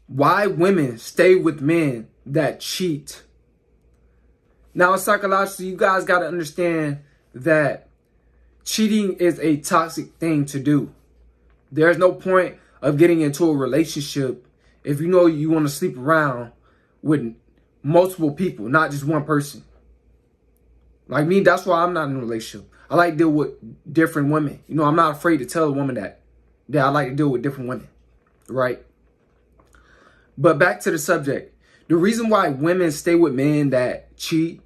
why women stay with men that cheat. Now, psychologically, you guys got to understand that cheating is a toxic thing to do. There's no point of getting into a relationship if you know you want to sleep around with multiple people, not just one person. Like me, that's why I'm not in a relationship. I like to deal with different women. You know, I'm not afraid to tell a woman that I like to deal with different women, right? But back to the subject. The reason why women stay with men that cheat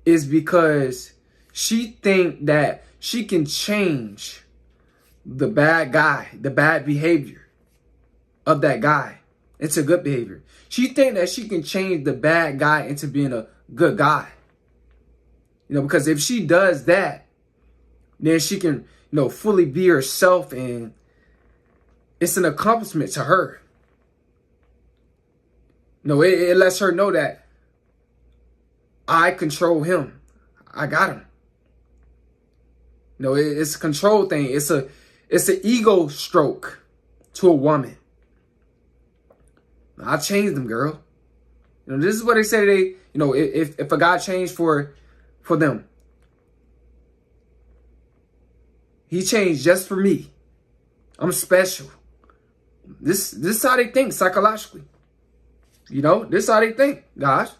is because she think that she can change the bad guy, the bad behavior of that guy into good behavior. She think that she can change the bad guy into being a good guy. You know, because if she does that, then she can, fully be herself, and it's an accomplishment to her. It lets her know that I control him. I got him. It's a control thing. It's an ego stroke to a woman. I changed them, girl. This is what they say today. If a guy changed for them, he changed just for me. I'm special. This is how they think psychologically. This is how they think, guys.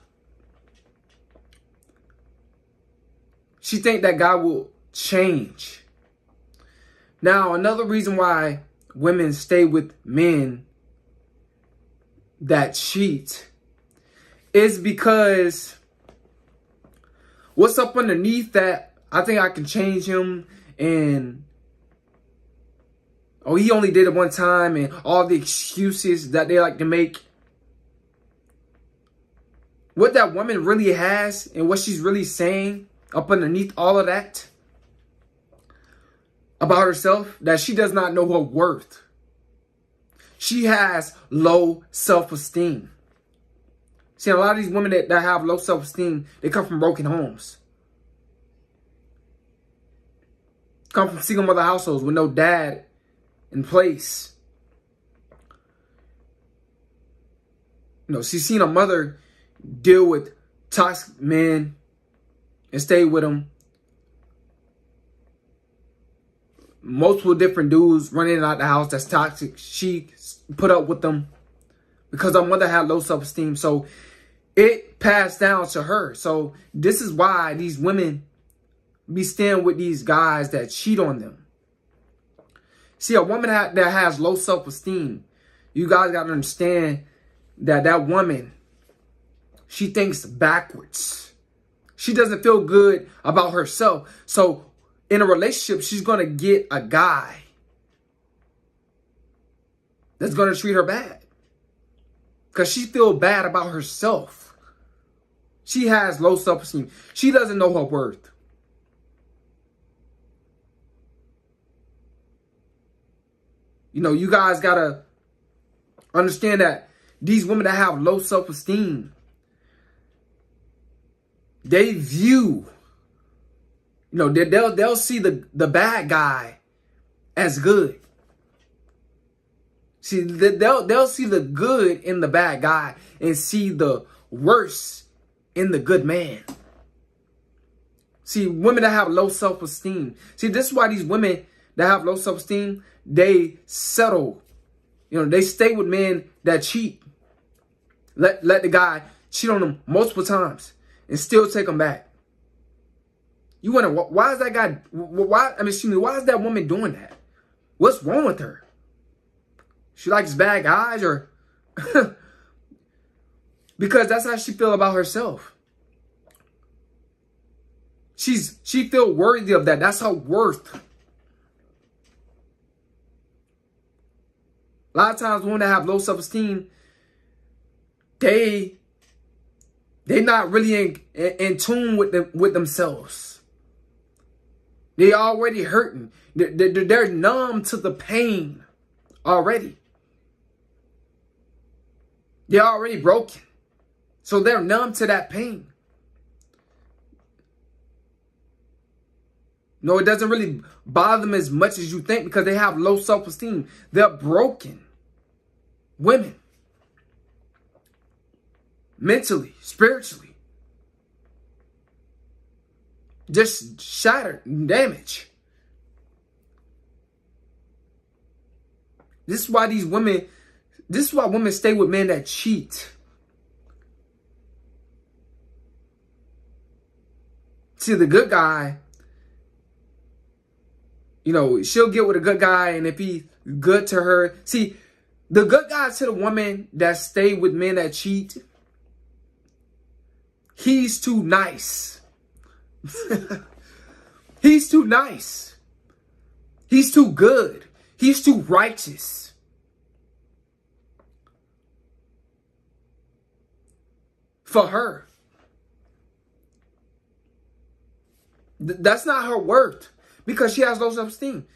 She think that guy will change. Now, another reason why women stay with men that cheat is because what's up underneath that, I think I can change him, and he only did it one time, and all the excuses that they like to make. What that woman really has and what she's really saying up underneath all of that about herself, that she does not know her worth. She has low self-esteem. See, a lot of these women that have low self-esteem, they come from broken homes. Come from single mother households with no dad in place. She's seen a mother deal with toxic men and stay with them. Multiple different dudes running out the house that's toxic. She put up with them because her mother had low self-esteem. So it passed down to her. So this is why these women be staying with these guys that cheat on them. See, a woman that has low self-esteem, you guys got to understand that woman, she thinks backwards. She doesn't feel good about herself. So in a relationship, she's going to get a guy that's going to treat her bad because she feels bad about herself. She has low self-esteem. She doesn't know her worth. You guys got to understand that these women that have low self-esteem, they view, they'll see the bad guy as good. See, they'll see the good in the bad guy and see the worst in the good man. See, women that have low self-esteem. See, this is why these women that have low self-esteem, they settle. They stay with men that cheat. Let the guy cheat on them multiple times and still take them back. You wonder, why is that guy, why is that woman doing that? What's wrong with her? She likes bad guys, or because that's how she feel about herself. She feel worthy of that. That's her worth. A lot of times women that have low self-esteem, they not really in tune with themselves. They already hurting. They're numb to the pain already. They're already broken. So they're numb to that pain. No, it doesn't really bother them as much as you think because they have low self-esteem. They're broken. women. Mentally, spiritually. Just shattered and damaged. This is why women stay with men that cheat. See, the good guy, you know, she'll get with a good guy, and if he's good to her. See, the good guy to the woman that stay with men that cheat, he's too nice. He's too nice. He's too good. He's too righteous. For her. That's not her worth. Because she has low self-esteem.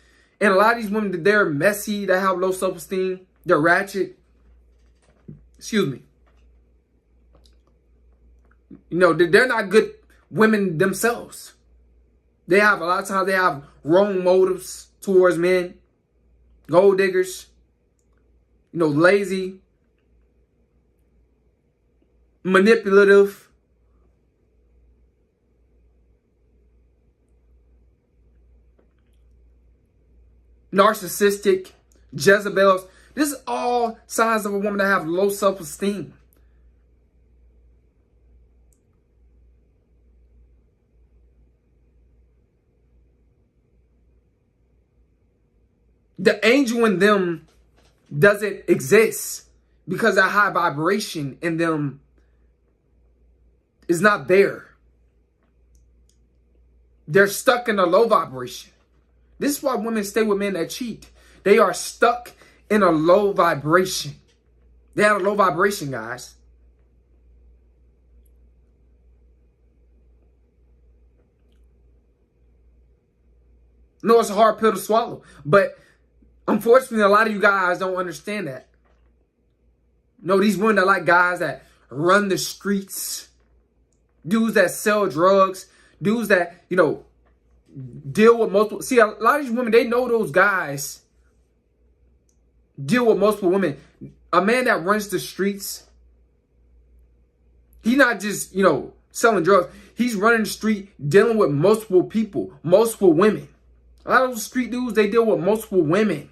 And a lot of these women, they're messy, they have low self-esteem, they're ratchet. Excuse me. You know, they're not good women themselves. They have, a lot of times, they have wrong motives towards men. Gold diggers. You know, lazy. Manipulative. Narcissistic. Jezebels. This is all signs of a woman that have low self-esteem. The angel in them doesn't exist because that high vibration in them is not there. They're stuck in a low vibration. This is why women stay with men that cheat. They are stuck in a low vibration. They have a low vibration, guys. No, it's a hard pill to swallow, but unfortunately, a lot of you guys don't understand that. No, these women that like guys that run the streets, dudes that sell drugs, dudes that, you know, deal with multiple. See, a lot of these women, they know those guys deal with multiple women. A man that runs the streets, he's not just, you know, selling drugs. He's running the street dealing with multiple people, multiple women. A lot of those street dudes, they deal with multiple women.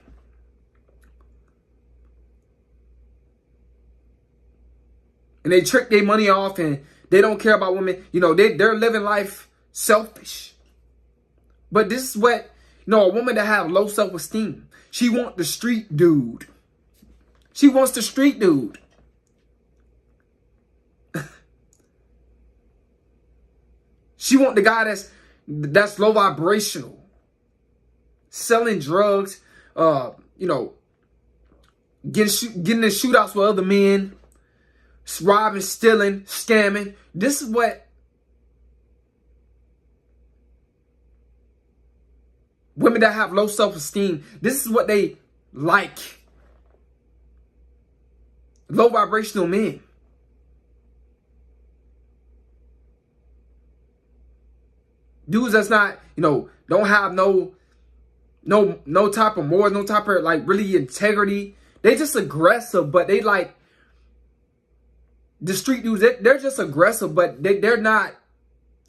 And they trick their money off and they don't care about women. You know, they're living life selfish. But this is what, you know, a woman that have low self-esteem. She wants the street dude. She wants the street dude. She wants the guy that's low vibrational. Selling drugs, you know, getting in shootouts with other men, robbing, stealing, scamming. This is what women that have low self-esteem, this is what they like. Low vibrational men. Dudes that's not, you know, don't have no type of morals, no type of like really integrity. They just aggressive, but they like the street dudes. They're just aggressive, but they're not.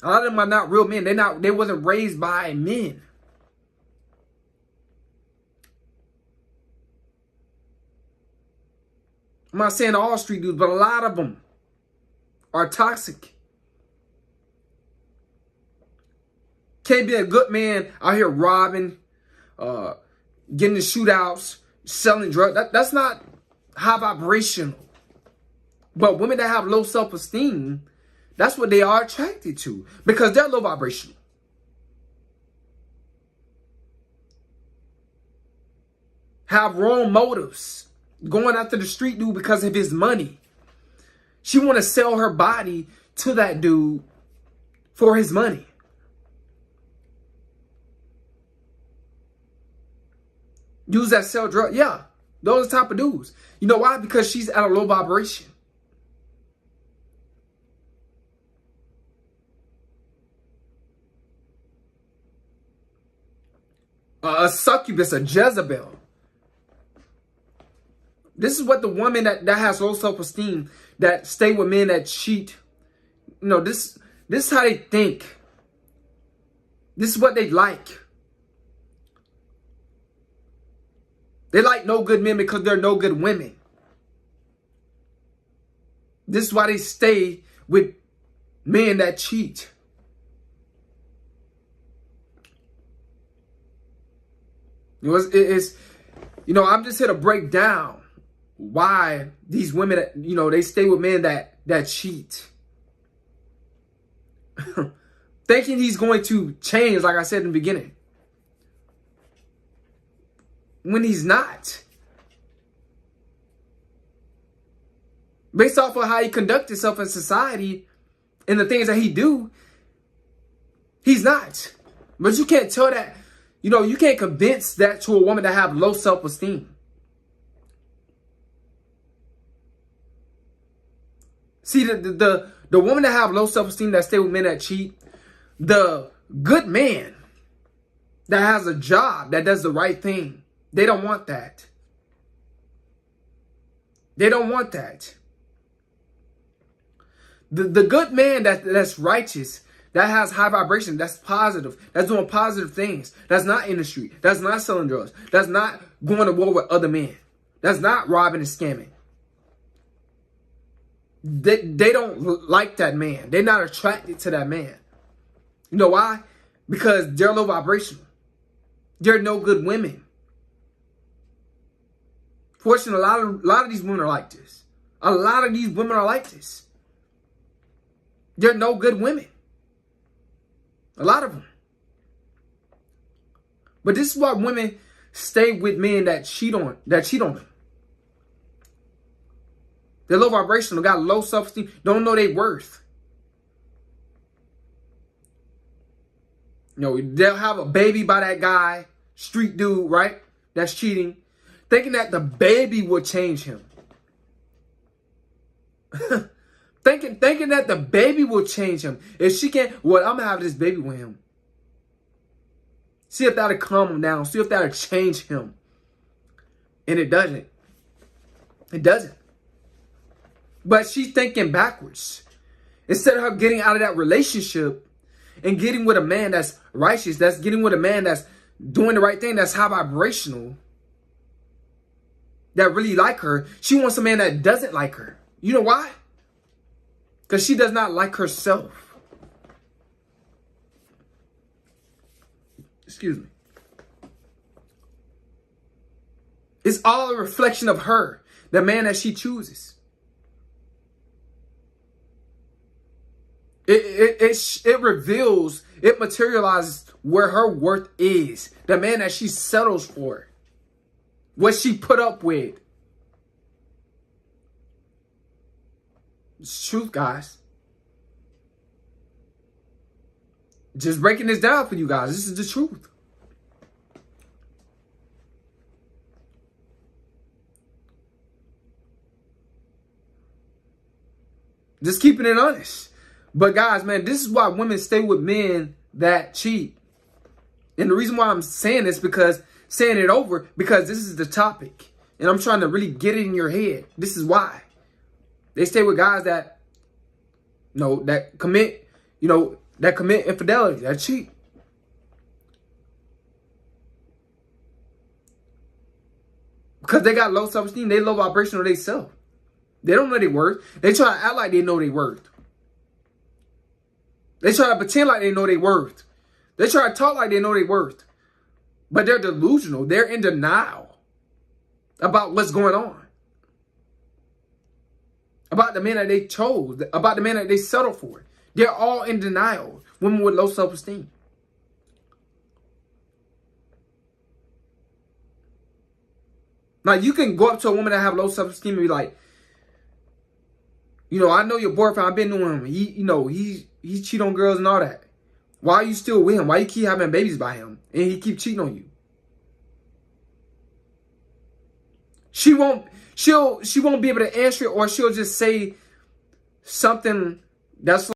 A lot of them are not real men. They wasn't raised by men. I'm not saying all street dudes, but a lot of them are toxic. Can't be a good man out here robbing, getting in shootouts, selling drugs. That's not high vibrational. But women that have low self-esteem, that's what they are attracted to because they're low vibrational. Have wrong motives. Going after the street dude because of his money. She want to sell her body to that dude for his money. Dudes that sell drugs, yeah, those type of dudes. You know why? Because she's at a low vibration. A succubus, a Jezebel. This is what the woman that has low self-esteem, that stay with men that cheat. This is how they think. This is what they like. They like no good men because they're no good women. This is why they stay with men that cheat. I'm just here to break down why these women, they stay with men that cheat. Thinking he's going to change, like I said in the beginning, when he's not. Based off of how he conducts himself in society and the things that he do, he's not. But you can't tell that, you can't convince that to a woman that have low self-esteem. See, the woman that have low self-esteem, that stay with men that cheat, the good man that has a job, that does the right thing, they don't want that. They don't want that. The good man that's righteous, that has high vibration, that's positive, that's doing positive things, that's not in the street, that's not selling drugs, that's not going to war with other men, that's not robbing and scamming. They don't like that man. They're not attracted to that man. You know why? Because they're low vibrational. They're no good women. Fortunately, a lot of these women are like this. A lot of these women are like this. They're no good women. A lot of them. But this is why women stay with men that cheat on them. They're low vibrational, got low self-esteem, don't know their worth. They'll have a baby by that guy, street dude, right? That's cheating, thinking that the baby will change him. thinking that the baby will change him. If she can't, well, I'm gonna have this baby with him. See if that'll calm him down. See if that'll change him. And it doesn't. It doesn't. But she's thinking backwards. Instead of her getting out of that relationship and getting with a man that's righteous, that's getting with a man that's doing the right thing, that's high vibrational, that really like her, she wants a man that doesn't like her. You know why? Because she does not like herself. Excuse me. It's all a reflection of her, the man that she chooses. It reveals, it materializes where her worth is. The man that she settles for. What she put up with. It's truth, guys. Just breaking this down for you guys. This is the truth. Just keeping it honest. But guys, man, this is why women stay with men that cheat. And the reason why I'm saying this, because this is the topic. And I'm trying to really get it in your head. This is why. They stay with guys that, that commit infidelity, that cheat. Because they got low self-esteem, they low vibrational themselves. They don't know their worth. They try to act like they know their worth. They try to pretend like they know their worth. They try to talk like they know their worth. But they're delusional. They're in denial about what's going on. About the man that they chose. About the man that they settled for. They're all in denial. Women with low self-esteem. Now, you can go up to a woman that have low self-esteem and be like, I know your boyfriend. I've been knowing him. He cheat on girls and all that. Why are you still with him? Why you keep having babies by him? And he keep cheating on you? She won't be able to answer it, or she'll just say something that's